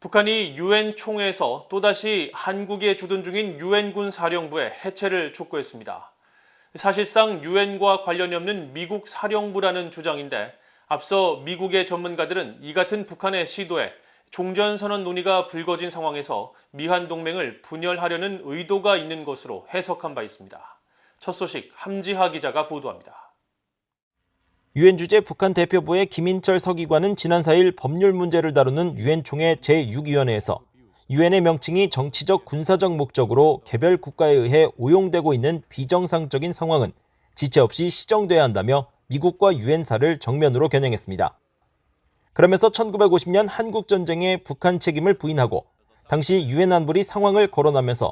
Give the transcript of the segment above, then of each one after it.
북한이 유엔 총회에서 또다시 한국에 주둔 중인 유엔군 사령부의 해체를 촉구했습니다. 사실상 유엔과 관련이 없는 미국 사령부라는 주장인데 앞서 미국의 전문가들은 이 같은 북한의 시도에 종전선언 논의가 불거진 상황에서 미한동맹을 분열하려는 의도가 있는 것으로 해석한 바 있습니다. 첫 소식 함지하 기자가 보도합니다. 유엔 주재 북한 대표부의 김인철 서기관은 지난 4일 법률 문제를 다루는 유엔 총회 제6위원회에서 유엔의 명칭이 정치적 군사적 목적으로 개별 국가에 의해 오용되고 있는 비정상적인 상황은 지체 없이 시정돼야 한다며 미국과 유엔사를 정면으로 겨냥했습니다. 그러면서 1950년 한국전쟁의 북한 책임을 부인하고 당시 유엔 안보리 상황을 거론하면서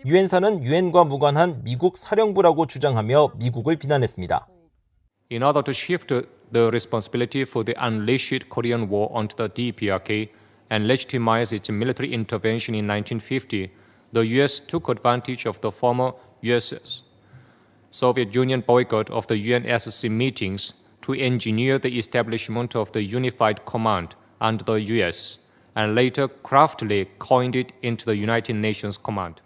유엔사는 유엔과 무관한 미국 사령부라고 주장하며 미국을 비난했습니다. In order to shift the responsibility for the unleashed Korean War onto the DPRK and legitimize its military intervention in 1950, the U.S. took advantage of the former USS Soviet Union boycott of the UNSC meetings to engineer the establishment of the Unified Command under the U.S. and later craftily coined it into the United Nations Command.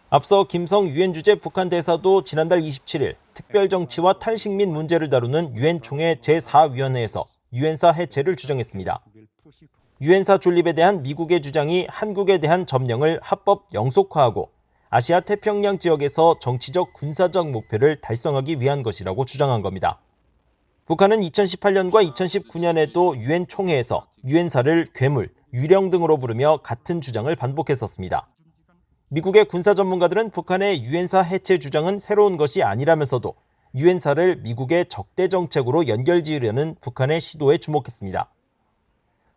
앞서 김성 유엔 주재 북한 대사도 지난달 27일 특별정치와 탈식 및 문제를 다루는 유엔 총회 제4위원회에서 유엔사 해체를 주장했습니다. 유엔사 존립에 대한 미국의 주장이 한국에 대한 점령을 합법 영속화하고 아시아 태평양 지역에서 정치적 군사적 목표를 달성하기 위한 것이라고 주장한 겁니다. 북한은 2018년과 2019년에도 유엔 총회에서 유엔사를 괴물, 유령 등으로 부르며 같은 주장을 반복했었습니다. 미국의 군사 전문가들은 북한의 유엔사 해체 주장은 새로운 것이 아니라면서도 유엔사를 미국의 적대 정책으로 연결지으려는 북한의 시도에 주목했습니다.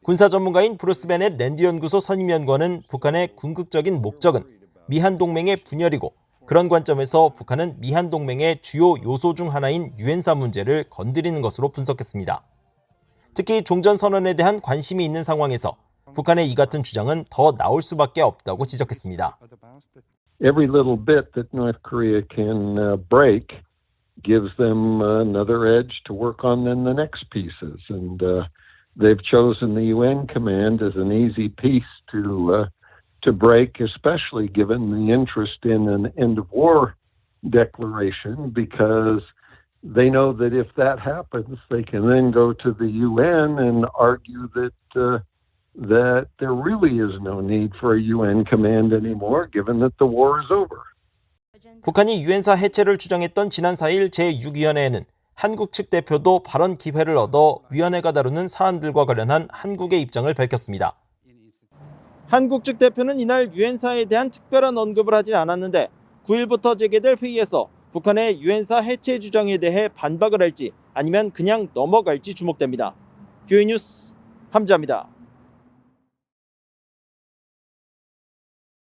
군사 전문가인 브루스 베넷 랜드 연구소 선임연구원은 북한의 궁극적인 목적은 미한 동맹의 분열이고 그런 관점에서 북한은 미한 동맹의 주요 요소 중 하나인 유엔사 문제를 건드리는 것으로 분석했습니다. 특히 종전선언에 대한 관심이 있는 상황에서 북한의 이 같은 주장은 더 나올 수밖에 없다고 지적했습니다. Every little bit that North Korea can break gives them another edge to work on in the next pieces. And they've chosen the UN command as an easy piece to break, especially given the interest in an end of war declaration, because they know that if that happens, they can then go to the UN and argue that there really is no need for a UN command anymore, given that the war is over. 북한이 유엔사 해체를 주장했던 지난 4일 제6위원회에는 한국 측 대표도 발언 기회를 얻어 위원회가 다루는 사안들과 관련한 한국의 입장을 밝혔습니다. 한국 측 대표는 이날 유엔사에 대한 특별한 언급을 하지 않았는데 9일부터 재개될 회의에서 북한의 유엔사 해체 주장에 대해 반박을 할지 아니면 그냥 넘어갈지 주목됩니다. 교이뉴스 함지하입니다.